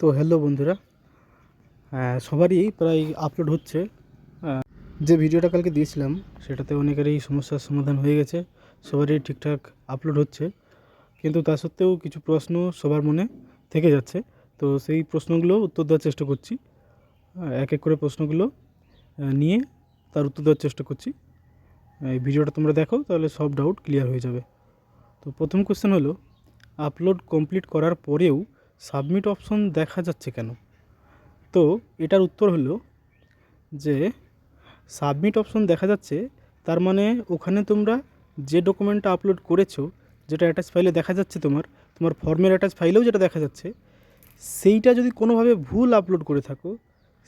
তো হ্যালো বন্ধুরা, সবারই প্রায় আপলোড হচ্ছে। যে ভিডিওটা কালকে দিয়েছিলাম সেটাতে অনেকেরই সমস্যার সমাধান হয়ে গেছে, সবারই ঠিকঠাক আপলোড হচ্ছে। কিন্তু তা সত্ত্বেও কিছু প্রশ্ন সবার মনে থেকে যাচ্ছে। তো সেই প্রশ্নগুলো উত্তর দেওয়ার চেষ্টা করছি। এক এক করে প্রশ্নগুলো নিয়ে তার উত্তর দেওয়ার চেষ্টা করছি। এই ভিডিওটা তোমরা দেখো, তাহলে সব ডাউট ক্লিয়ার হয়ে যাবে। তো প্রথম কোশ্চেন হলো, আপলোড কমপ্লিট করার পরেও সাবমিট অপশন দেখা যাচ্ছে কেন? তো এটার উত্তর হলো যে সাবমিট অপশন দেখা যাচ্ছে, তার মানে ওখানে তোমরা যে ডকুমেন্টটা আপলোড করেছো, যেটা অ্যাটাচ ফাইলে দেখা যাচ্ছে, তোমার ফর্মের অ্যাটাচ ফাইলেও যেটা দেখা যাচ্ছে, সেইটা যদি কোনোভাবে ভুল আপলোড করে থাকো,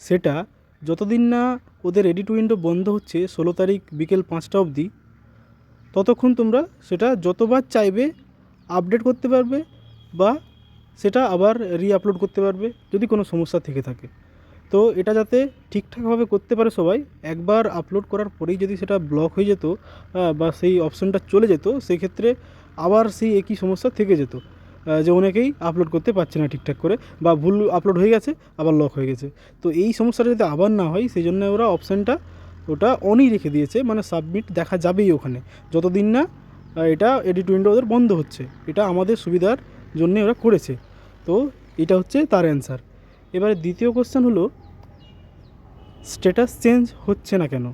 সেটা যতদিন না ওদের এডিট উইন্ডো বন্ধ হচ্ছে 16 তারিখ বিকেল 5টা অবধি, ততক্ষণ তোমরা সেটা যতবার চাইবে আপডেট করতে পারবে বা সেটা আবার আপলোড করতে পারবে যদি কোনো সমস্যা থেকে থাকে। তো এটা যাতে ঠিকঠাকভাবে করতে পারে সবাই, একবার আপলোড করার পরেই যদি সেটা ব্লক হয়ে যেত বা সেই অপশনটা চলে যেত, সেক্ষেত্রে আবার সেই একই সমস্যা থেকে যেত, যে অনেকেই আপলোড করতে পারছে না ঠিকঠাক করে, বা ভুল আপলোড হয়ে গেছে আবার লক হয়ে গেছে। তো এই সমস্যাটা যাতে আবার না হয়, সেই জন্য ওরা অপশানটা ওটা অনই রেখে দিয়েছে, মানে সাবমিট দেখা যাবেই ওখানে যতদিন না এটা এডিট উইন্ডো ওদের বন্ধ হচ্ছে। এটা আমাদের সুবিধার জন্যে ওরা করেছে। তো এটা হচ্ছে তার অ্যান্সার। এবারে দ্বিতীয় কোশ্চেন হলো, স্ট্যাটাস চেঞ্জ হচ্ছে না কেন?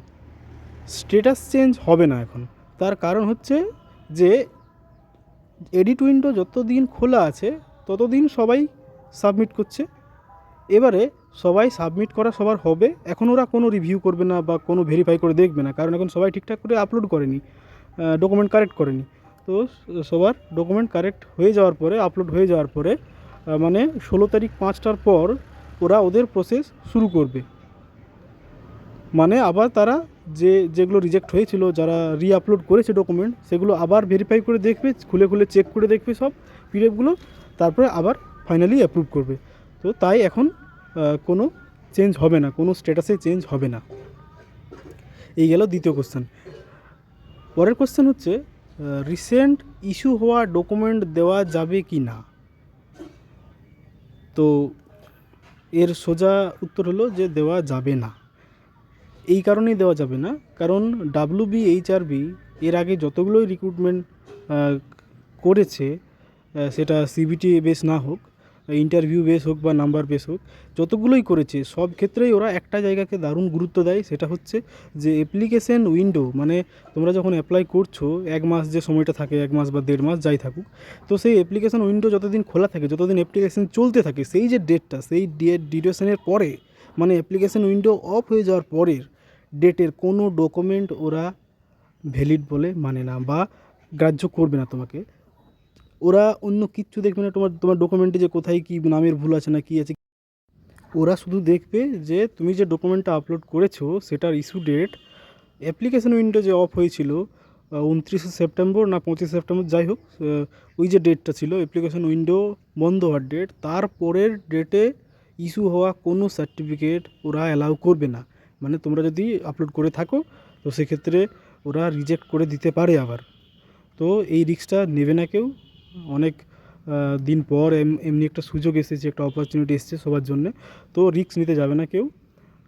স্ট্যাটাস চেঞ্জ হবে না এখন। তার কারণ হচ্ছে যে এডিট উইন্ডো যতদিন খোলা আছে ততদিন সবাই সাবমিট করছে। এবারে সবাই সাবমিট করা সবার হবে, এখন ওরা কোনো রিভিউ করবে না বা কোনো ভেরিফাই করে দেখবে না, কারণ এখন সবাই ঠিকঠাক করে আপলোড করেনি, ডকুমেন্ট কারেক্ট করেনি। তো সবার ডকুমেন্ট কারেক্ট হয়ে যাওয়ার পরে, আপলোড হয়ে যাওয়ার পরে, মানে 16 তারিখ 5টার পর ওরা ওদের প্রসেস শুরু করবে। মানে আবার তারা যেগুলো রিজেক্ট হয়েছিল, যারা আপলোড করেছে ডকুমেন্ট, সেগুলো আবার ভেরিফাই করে দেখবে, খুলে খুলে চেক করে দেখবে সব পিডিএফগুলো, তারপরে আবার ফাইনালি অ্যাপ্রুভ করবে। তো তাই এখন কোনো চেঞ্জ হবে না, কোনো স্ট্যাটাসে চেঞ্জ হবে না। এই গেল দ্বিতীয় কোশ্চেন। পরের কোশ্চেন হচ্ছে, রিসেন্ট ইস্যু হওয়া ডকুমেন্ট দেওয়া যাবে কি না? তো এর সোজা উত্তর হলো যে দেওয়া যাবে না। এই কারণেই দেওয়া যাবে না, কারণ WBHRB এর আগে যতগুলোই রিক্রুটমেন্ট করেছে, সেটা সিবিটি বেস না হোক, ইন্টারভিউ বেস হোক বা নাম্বার বেস হোক, যতগুলোই করেছে সব ক্ষেত্রেই ওরা একটা জায়গাকে দারুণ গুরুত্ব দেয়। সেটা হচ্ছে যে অ্যাপ্লিকেশন উইন্ডো, মানে তোমরা যখন অ্যাপ্লাই করছো, 1 মাস যে সময়টা থাকে, 1 মাস বা 1.5 মাস যাই থাকুক, তো সেই অ্যাপ্লিকেশন উইন্ডো যতদিন খোলা থাকে, যতদিন অ্যাপ্লিকেশন চলতে থাকে, সেই যে ডেটটা, সেই ডিউরেশনের পরে, মানে অ্যাপ্লিকেশন উইন্ডো অফ হয়ে যাওয়ার পরের ডেটের কোনো ডকুমেন্ট ওরা ভ্যালিড বলে মানে না বা গ্রাহ্য করবে না তোমাকে। ওরা অন্য কিচ্ছু দেখবে না, তোমার ডকুমেন্টে যে কোথায় কী নামের ভুল আছে না কী আছে। ওরা শুধু দেখবে যে তুমি যে ডকুমেন্টটা আপলোড করেছো সেটার ইস্যু ডেট, অ্যাপ্লিকেশন উইন্ডো যে অফ হয়েছিল 29শে সেপ্টেম্বর না 25শে সেপ্টেম্বর, যাই হোক, ওই যে ডেটটা ছিল অ্যাপ্লিকেশন উইন্ডো বন্ধ হওয়ার ডেট, তারপরের ডেটে ইস্যু হওয়া কোনো সার্টিফিকেট ওরা অ্যালাউ করবে না। মানে তোমরা যদি আপলোড করে থাকো, তো সেক্ষেত্রে ওরা রিজেক্ট করে দিতে পারে আবার। তো এই রিস্কটা নেবে না কেউ। অনেক দিন পর এমনি একটা সুযোগ এসেছে, একটা অপরচুনিটি এসেছে সবার জন্যে, তো রিস্ক নিতে যাবে না কেউ।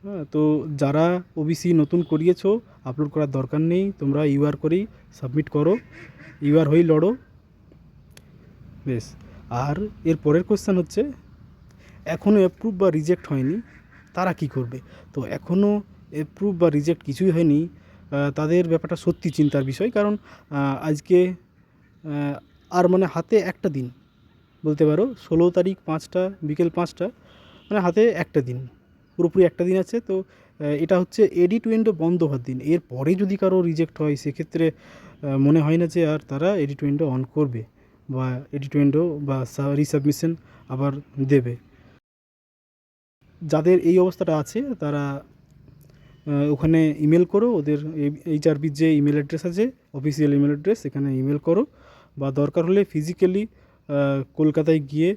হ্যাঁ, তো যারা ওবিসি নতুন করিয়েছো, আপলোড করার দরকার নেই, তোমরা ইউআর করেই সাবমিট করো, ইউআর হয়েই লড়ো, বেশ। আর এর পরের কোশ্চেন হচ্ছে, এখনও অ্যাপ্রুভ বা রিজেক্ট হয়নি, তারা কি করবে? তো এখনও অ্যাপ্রুভ বা রিজেক্ট কিছুই হয়নি, তাদের ব্যাপারটা সত্যি চিন্তার বিষয়। কারণ আজকে আর মানে হাতে একটা দিন বলতে পারো, 16 তারিখ 5টা বিকেল 5টা, মানে হাতে একটা দিন, পুরোপুরি একটা দিন আছে। তো এটা হচ্ছে এডিট উইন্ডো বন্ধ হওয়ার দিন। এর পরে যদি কারো রিজেক্ট হয়, সেক্ষেত্রে মনে হয় না যে আর তারা এডিট উইন্ডো অন করবে বা এডিট উইন্ডো বা রিসাবমিশন আবার দেবে। যাদের এই অবস্থাটা আছে তারা ওখানে ইমেল করো, ওদের HRBর যে ইমেল অ্যাড্রেস আছে, অফিসিয়াল ইমেল অ্যাড্রেস, সেখানে ইমেল করো, বা দরকার হলে ফিজিক্যালি কলকাতায় গিয়ে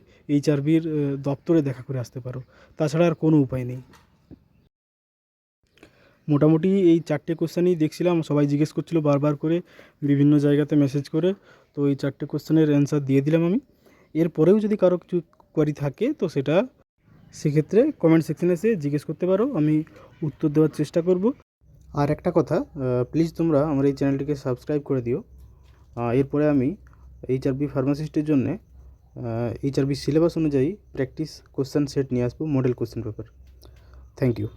HRBর দপ্তরে দেখা করে আসতে পারো। তাছাড়া আর কোনো উপায় নেই। মোটামুটি এই 4টে কোশ্চেনই দেখছিলাম, সবাই জিজ্ঞেস করছিল বারবার করে, বিভিন্ন জায়গাতে মেসেজ করে। তো এই 4টে কোশ্চেনের অ্যান্সার দিয়ে দিলাম আমি। এরপরেও যদি কারো কিছু কোয়ারি থাকে, তো সেটা সেক্ষেত্রে কমেন্ট সেকশনে এসে জিজ্ঞেস করতে পারো, আমি উত্তর দেওয়ার চেষ্টা করব। আর একটা কথা, প্লিজ তোমরা আমার এই চ্যানেলটিকে সাবস্ক্রাইব করে দিও। এরপরে আমি এইচআরবি ফার্মাসিস্টের জন্যে এইচআরবি সিলেবাস অনুযায়ী প্র্যাকটিস কোশ্চেন সেট নিয়ে আসবো, model question paper. Thank you.